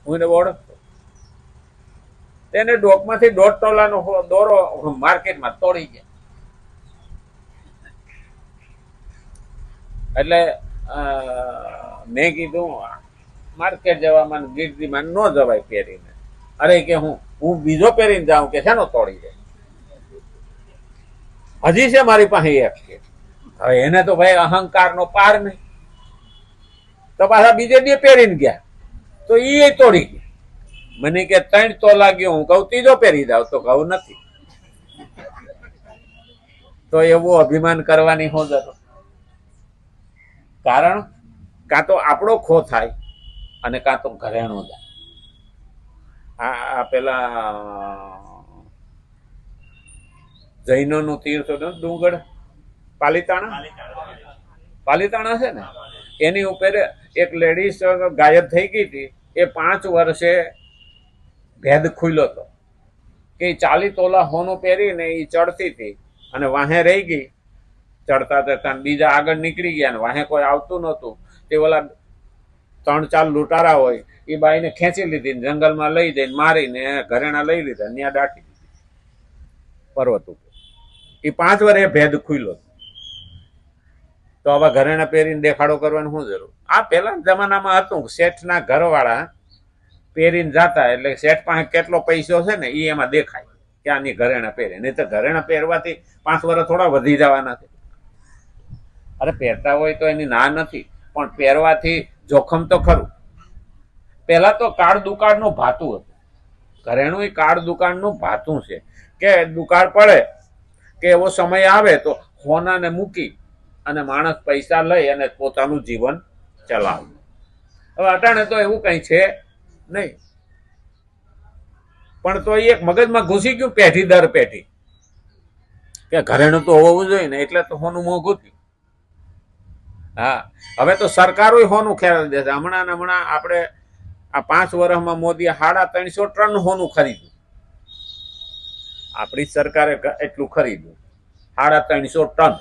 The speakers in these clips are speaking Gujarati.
હું એને ઓળખતો. તેને ડોકમાંથી 1.5 તોલાનો દોરો માર્કેટમાં તોડી ગયા. એટલે મેં કીધું માર્કેટ જવામાં ગીરદીમાં ન જવાય પહેરીને. અરે કે હું બીજો પહેરીને જાઉં કે શેનો તોડી જાય, હજી છે મારી પાસે એક કે. હવે એને તો ભાઈ અહંકારનો પાર નહીં, તો પાછા બીજે દી પહેરીને ગયા તો એ તોડી ગયા. મને કે 3 તોલા ગયો, હું કહું ત્રીજો પહેરી જાવ, તો કહું નથી. તો એવું અભિમાન કરવાની શું જરૂર? કારણ કાં તો આપણો ખો થાય અને કાં તો ઘરેણો જાય. આ પેલા જૈનોનું તીર્થ હતું ડુંગર પાલીતાણા છે ને, એની ઉપર એક લેડીઝ ગાયબ થઈ ગઈ હતી. એ 5 વર્ષે ભેદ ખુલ્યો હતો કે 40 તોલા હોનું પહેરીને એ ચડતી હતી અને વાહે રહી ગઈ. ચડતા ચડતા બીજા આગળ નીકળી ગયા ને વાહે કોઈ આવતું નહોતું. તે ઓલા 3-4 લૂંટારા હોય એ બાઈને ખેંચી લીધી, જંગલમાં લઈ જઈને મારીને ઘરેણા લઈ લીધા, ત્યાં દાટી દીધી પર્વત ઉપર. એ 5 વર્ષે ભેદ ખુલ્યો. તો આવા ઘરેણા પહેરીને દેખાડો કરવાની શું જરૂર? આ પહેલા જમાનામાં હતું, શેઠના ઘરવાળા પહેરીને જતા એટલે શેઠ પાસે કેટલો પૈસો છે ને એ એમાં દેખાય કે આની ઘરેણા પહેરે. નહીં તો ઘરેણા પહેરવાથી 5 વર્ષ થોડા વધી જવાના છે. અરે પહેરતા હોય તો એની ના નથી, પણ પહેરવાથી જોખમ તો ખરું. પહેલા તો કાળ દુકાળનું ભાતું હતું. ઘરેણું એ કાળ દુકાળનું ભાતું છે કે દુકાળ પડે કે એવો સમય આવે તો હોનાને મૂકી અને માણસ પૈસા લઈ અને પોતાનું જીવન ચલાવે. હવે અટાણે તો એવું કઈ છે નહીં, પણ તો એક મગજમાં ઘૂસી ગયું પેઢી દર પેઢી કે ઘરેણું તો હોવું જોઈએ ને, એટલે તો હોનું મોંઘું થયું. હા, હવે તો સરકારો હોનું ખ્યાલ દેશે. હમણાં આપણે આ 5 વર્ષમાં મોદીએ 350 ટન હોનું ખરીદ્યું. આપણી સરકારે એટલું ખરીદ્યું 350 ટન.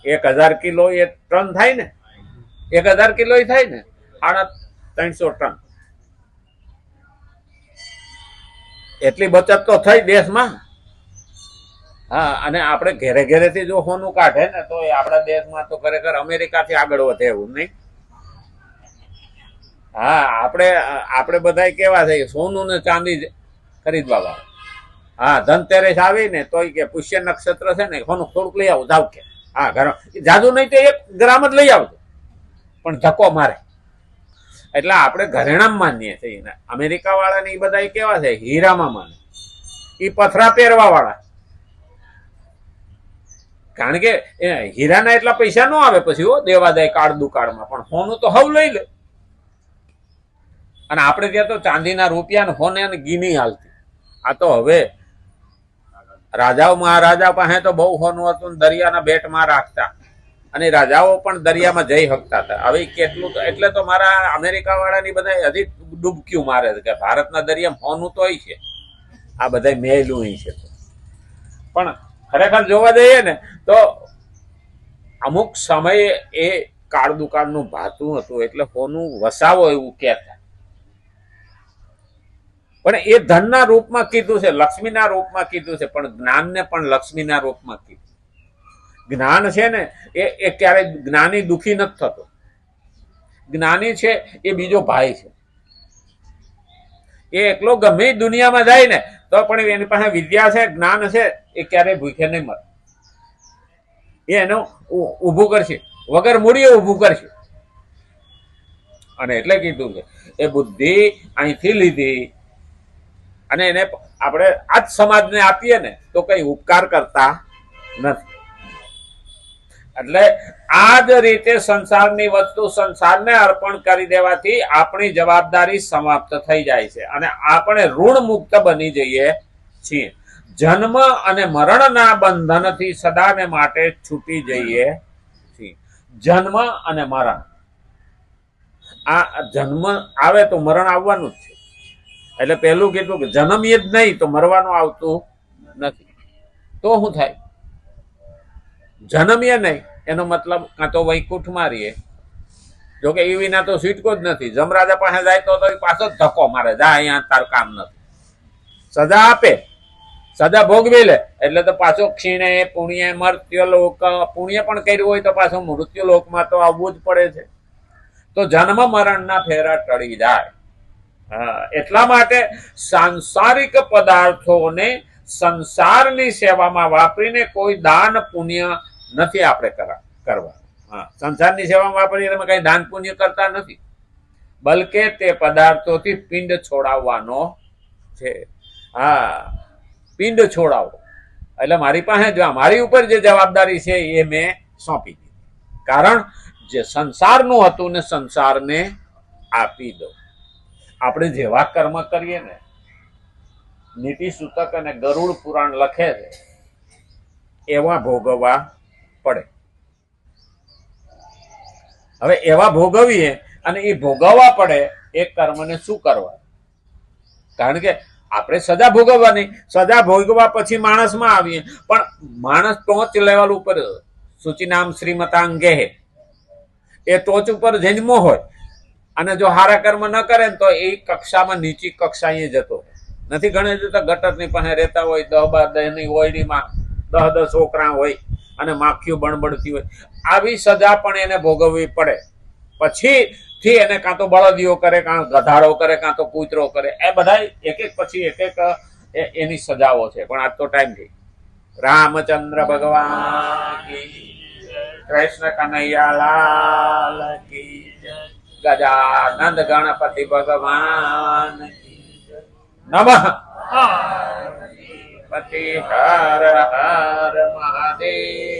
1000 કિલો એ ટન થાય ને, 1000 કિલો થાય ને, 350 ટન. એટલી બચત તો થઈ દેશમાં. હા, અને આપણે ઘેરે ઘેરેથી જો હોનું કાઢે ને તો આપણા દેશમાં તો ખરેખર અમેરિકાથી આગળ વધે એવું નહીં. હા, આપણે બધા કેવા થઈ સોનું ને ચાંદી ખરીદવા વાળા. હા, ધનતેરસ આવી ને તોય કે પુષ્ય નક્ષત્ર છે ને હોનું થોડુંક લઈ આવું જાવ કે. હા, ઘર જાદુ નહીં તો 1 ગ્રામ જ લઈ આવજો, પણ ધક્કો મારે. એટલે આપણે ઘરેણામાં માનીએ છીએ. અમેરિકા વાળા ને એ બધા કેવા છે હીરામાં માને, એ પથરા પહેરવા વાળા. કારણ કે હીરાના એટલા પૈસા ન આવે પછી દેવા દે કાળ દુકાળમાં, પણ હોનું તો હવ લઈ લે. અને આપણે ત્યાં તો ચાંદીના રૂપિયા ને હોને ગીની હાલતી. આ તો હવે રાજાઓ મહારાજા પાસે તો બહુ હોનું હતું, દરિયાના બેટમાં રાખતા અને રાજાઓ પણ દરિયામાં જઈ શકતા હતા. હવે કેટલું, એટલે તો મારા અમેરિકા વાળાની બધા હજી ડૂબક્યું મારે છે કે ભારતના દરિયામાં હોનું તો છે, આ બધા મેલું છે. પણ ખરેખર જોવા જઈએ ને તો અમુક સમયે એ કાળ દુકાળનું ભાતું હતું એટલે હોનું વસાવો એવું કહેતા. પણ એ ધનના રૂપમાં કીધું છે, લક્ષ્મીના રૂપમાં કીધું છે, પણ જ્ઞાનને પણ લક્ષ્મીના રૂપમાં કીધું. જ્ઞાન છે ને એ ક્યારેય જ્ઞાની દુઃખી નથી થતો. જ્ઞાની છે એ બીજો ભાઈ છે. એ એકલો ગમે દુનિયામાં જાય ને તો પણ એની પાસે વિદ્યા છે, જ્ઞાન છે, એ ક્યારેય ભૂખે નહીં મળે. એ એનું ઊભું કરશે, વગર મૂડીએ ઊભું કરશે. અને એટલે કીધું છે એ બુદ્ધિ અહીંથી લીધી અને એને આપણે આ જ સમાજને આપીએ ને તો કઈ ઉપકાર કરતા નથી. એટલે આ જ રીતે સંસારની વસ્તુ સંસારને અર્પણ કરી દેવાથી આપણી જવાબદારી સમાપ્ત થઈ જાય છે અને આપણે ઋણ મુક્ત બની જઈએ છીએ. જન્મ અને મરણના બંધનથી સદાને માટે છૂટી જઈએ છીએ. જન્મ અને મરણ, આ જન્મ આવે તો મરણ આવવાનું જ છે. એટલે પહેલું કીધું કે જન્મીએ જ નહીં તો મરવાનું આવતું નથી. તો શું થાય? જન્મીએ નહીં એનો મતલબ કાં તો વૈકુંઠમાં રહીએ, જોકે એ વિના તો છૂટકો જ નથી. જમરાજા પાસે જાય તો એ પાછો જ ધક્કો મારે, જા અહીંયા તારું કામ નથી. સજા આપે, સજા ભોગવી લે એટલે તો પાછો ક્ષીણે પુણ્ય મર્ત્યલોક, પુણ્ય પણ કર્યું હોય તો પાછો મૃત્યુલોકમાં તો આવવું જ પડે છે. તો જન્મ મરણના ફેરા ટળી જાય. એટલા માટે સાંસારિક પદાર્થોને સંસારની સેવામાં વાપરીને કોઈ દાન પુણ્ય નથી આપણે કરવા. સંસારની સેવામાં વાપરીને તમે કઈ દાન પુણ્ય કરતા નથી, બલકે તે પદાર્થોથી પિંડ છોડાવવાનો છે. પિંડ છોડાવો એટલે મારી પાસે મારી ઉપર જે જવાબદારી છે એ મેં સોંપી દીધી. કારણ જે સંસારનું હતું ને સંસારને આપી દો. આપણે જેવા કર્મ કરીએ ને, નીતિ સૂતક અને ગરુડ પુરાણ લખે છે એવા ભોગવવા પડે. હવે એવા ભોગવીએ અને એ ભોગવવા પડે એ કર્મને શું કરવા? કારણ કે આપણે સજા ભોગવવાની, સજા ભોગવા પછી માણસમાં આવીએ, પણ માણસ ટોચ લેવલ ઉપર સૂચિનામ શ્રીમતાંગે એ ટોચ ઉપર જન્મો હોય અને જો સારા કર્મ ન કરે તો એ કક્ષામાં નીચી કક્ષાએ જતો નથી. ગણે જતા ગટરની પાસે રહેતા હોય, 10-12 ની ઓયડીમાં 10 છોકરા હોય અને માખીઓ બણબડતી હોય, આવી સજા પણ એને ભોગવવી પડે. પછી થી એને કાં તો બળદીઓ કરે, કાં ગધાડો કરે, કાં તો કૂતરો કરે. એ બધા એક એક પછી એક એક એની સજાઓ છે. પણ આજ તો ટાઈમ થઈ. રામચંદ્ર ભગવાન કી, કૃષ્ણ કનૈયા લાલ કી, ગજાનંદ ગણપતિ ભગવાન કી, નમઃ પાર્વતી પતિ હર હર મહાદેવ.